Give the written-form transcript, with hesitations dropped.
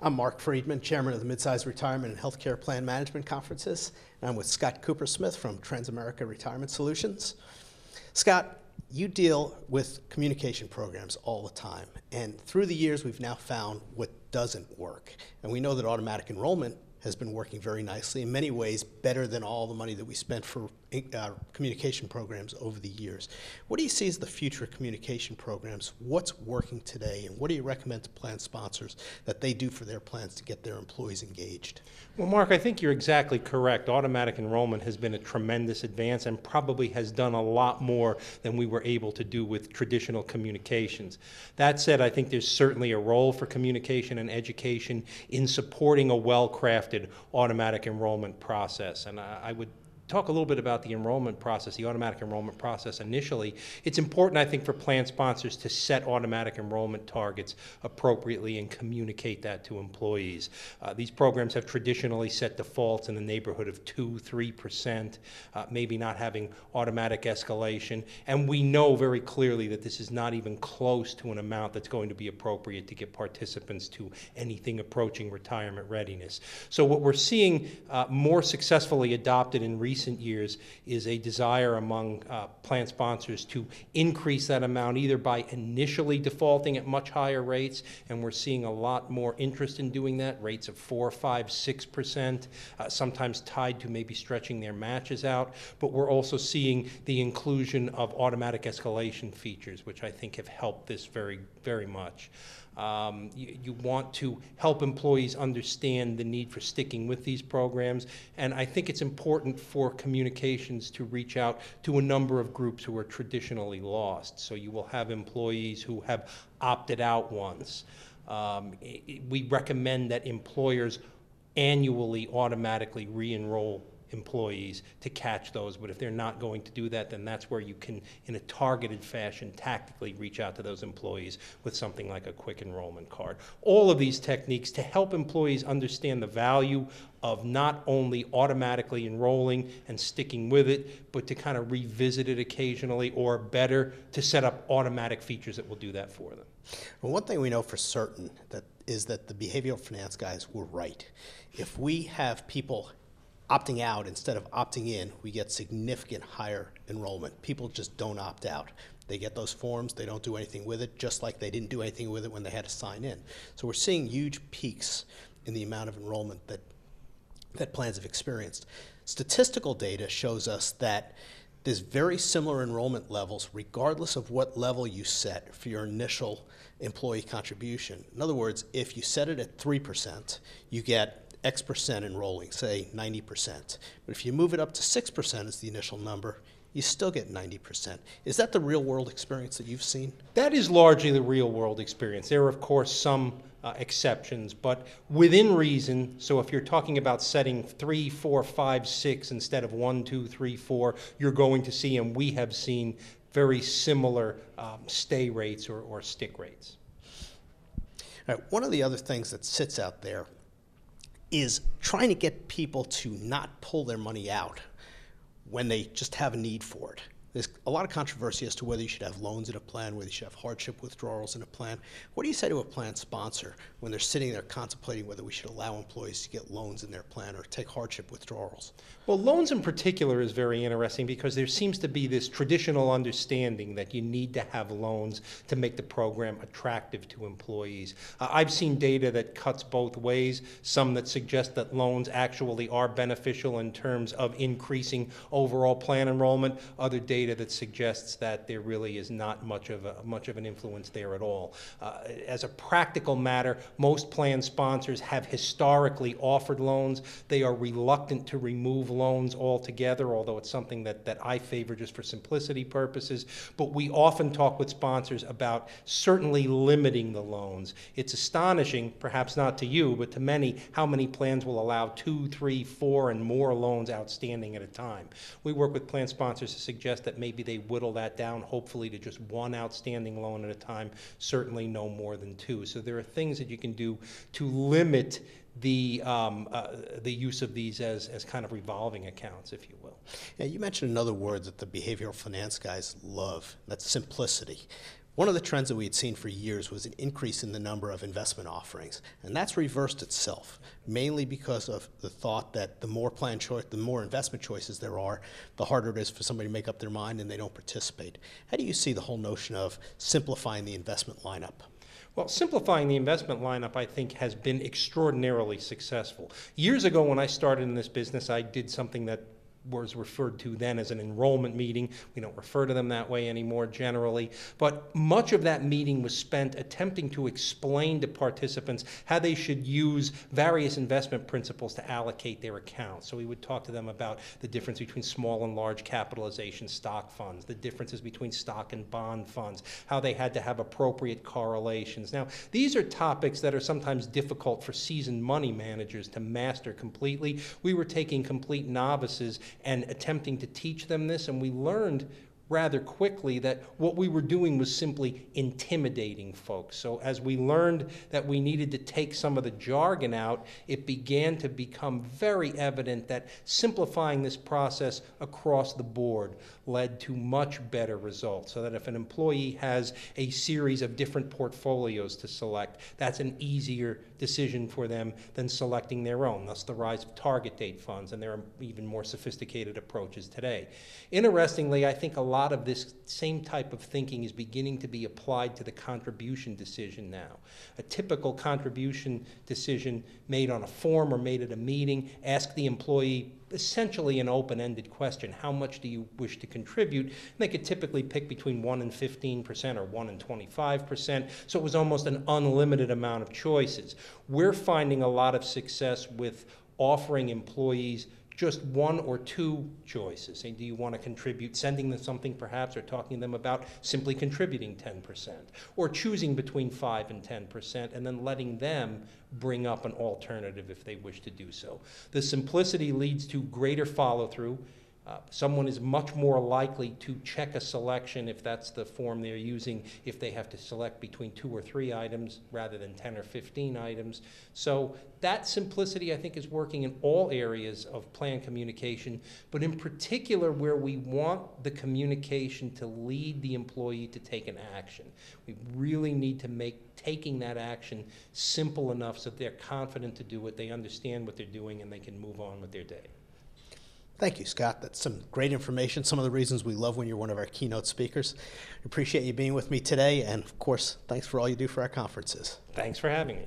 I'm Mark Friedman, Chairman of the Midsize Retirement and Healthcare Plan Management Conferences, and I'm with Scott Cooper-Smith from Transamerica Retirement Solutions. Scott, you deal with communication programs all the time, and through the years we've now found what doesn't work. And we know that automatic enrollment has been working very nicely, in many ways better than all the money that we spent for communication programs over the years. What do you see as the future of communication programs? What's working today, and what do you recommend to plan sponsors that they do for their plans to get their employees engaged? Well, Mark, I think you're exactly correct. Automatic enrollment has been a tremendous advance and probably has done a lot more than we were able to do with traditional communications. That said, I think there's certainly a role for communication and education in supporting a well-crafted automatic enrollment process. And I would talk a little bit about the enrollment process, the automatic enrollment process initially. It's important, I think, for plan sponsors to set automatic enrollment targets appropriately and communicate that to employees. These programs have traditionally set defaults in the neighborhood of 2–3%, maybe not having automatic escalation. And we know very clearly that this is not even close to an amount that's going to be appropriate to get participants to anything approaching retirement readiness. So what we're seeing more successfully adopted in recent years is a desire among plan sponsors to increase that amount either by initially defaulting at much higher rates, and we're seeing a lot more interest in doing that, rates of 4, 5, 6%, sometimes tied to maybe stretching their matches out, but we're also seeing the inclusion of automatic escalation features, which I think have helped this very, very much. You want to help employees understand the need for sticking with these programs, and I think it's important for communications to reach out to a number of groups who are traditionally lost. So you will have employees who have opted out once. We recommend that employers annually automatically re-enroll employees to catch those, but if they're not going to do that, then that's where you can, in a targeted fashion, tactically reach out to those employees with something like a quick enrollment card. All of these techniques to help employees understand the value of not only automatically enrolling and sticking with it, but to kind of revisit it occasionally, or better, to set up automatic features that will do that for them. Well, one thing we know for certain is that the behavioral finance guys were right. If we have people opting out instead of opting in, we get significant higher enrollment. People just don't opt out. They get those forms, they don't do anything with it, just like they didn't do anything with it when they had to sign in. So we're seeing huge peaks in the amount of enrollment that plans have experienced. Statistical data shows us that there's very similar enrollment levels regardless of what level you set for your initial employee contribution. In other words, if you set it at 3%, you get X percent enrolling, say 90%. But if you move it up to 6% as the initial number, you still get 90%. Is that the real world experience that you've seen? That is largely the real world experience. There are, of course, some exceptions, but within reason. So if you're talking about setting 3, 4, 5, 6 instead of 1, 2, 3, 4, you're going to see, and we have seen, very similar stay rates or stick rates. All right, one of the other things that sits out there is trying to get people to not pull their money out when they just have a need for it. There's a lot of controversy as to whether you should have loans in a plan, whether you should have hardship withdrawals in a plan. What do you say to a plan sponsor when they're sitting there contemplating whether we should allow employees to get loans in their plan or take hardship withdrawals? Well, loans in particular is very interesting because there seems to be this traditional understanding that you need to have loans to make the program attractive to employees. I've seen data that cuts both ways, some that suggest that loans actually are beneficial in terms of increasing overall plan enrollment, other data that suggests that there really is not much of an influence there at all. As a practical matter, most plan sponsors have historically offered loans. They are reluctant to remove loans altogether, although it's something that I favor just for simplicity purposes. But we often talk with sponsors about certainly limiting the loans. It's astonishing, perhaps not to you, but to many, how many plans will allow 2, 3, 4, and more loans outstanding at a time. We work with plan sponsors to suggest that maybe they whittle that down, hopefully to just one outstanding loan at a time, certainly no more than 2. So there are things that you can do to limit the use of these as kind of revolving accounts, if you will. Yeah, you mentioned another word that the behavioral finance guys love, that's simplicity. One of the trends that we had seen for years was an increase in the number of investment offerings, and that's reversed itself, mainly because of the thought that the more plan choice, the more investment choices there are, the harder it is for somebody to make up their mind and they don't participate. How do you see the whole notion of simplifying the investment lineup? Well, simplifying the investment lineup, I think, has been extraordinarily successful. Years ago, when I started in this business, I did something that was referred to then as an enrollment meeting. We don't refer to them that way anymore generally, but much of that meeting was spent attempting to explain to participants how they should use various investment principles to allocate their accounts. So we would talk to them about the difference between small and large capitalization stock funds, the differences between stock and bond funds, how they had to have appropriate correlations. Now, these are topics that are sometimes difficult for seasoned money managers to master completely. We were taking complete novices and attempting to teach them this, and we learned rather quickly that what we were doing was simply intimidating folks. So as we learned that we needed to take some of the jargon out, it began to become very evident that simplifying this process across the board led to much better results. So that if an employee has a series of different portfolios to select, that's an easier decision for them than selecting their own. Thus the rise of target date funds, and there are even more sophisticated approaches today. Interestingly, I think a lot of this same type of thinking is beginning to be applied to the contribution decision now. A typical contribution decision made on a form or made at a meeting, ask the employee essentially an open-ended question: how much do you wish to contribute? And they could typically pick between 1 and 15% or 1 and 25%, so it was almost an unlimited amount of choices. We're finding a lot of success with offering employees just 1 or 2 choices. Say, do you want to contribute, sending them something perhaps, or talking to them about simply contributing 10%, or choosing between 5 and 10%, and then letting them bring up an alternative if they wish to do so. The simplicity leads to greater follow-through. Someone is much more likely to check a selection if that's the form they're using, if they have to select between 2 or 3 items rather than 10 or 15 items. So that simplicity, I think, is working in all areas of plan communication, but in particular where we want the communication to lead the employee to take an action. We really need to make taking that action simple enough so that they're confident to do it, they understand what they're doing, and they can move on with their day. Thank you, Scott. That's some great information. Some of the reasons we love when you're one of our keynote speakers. Appreciate you being with me today, and of course, thanks for all you do for our conferences. Thanks for having me.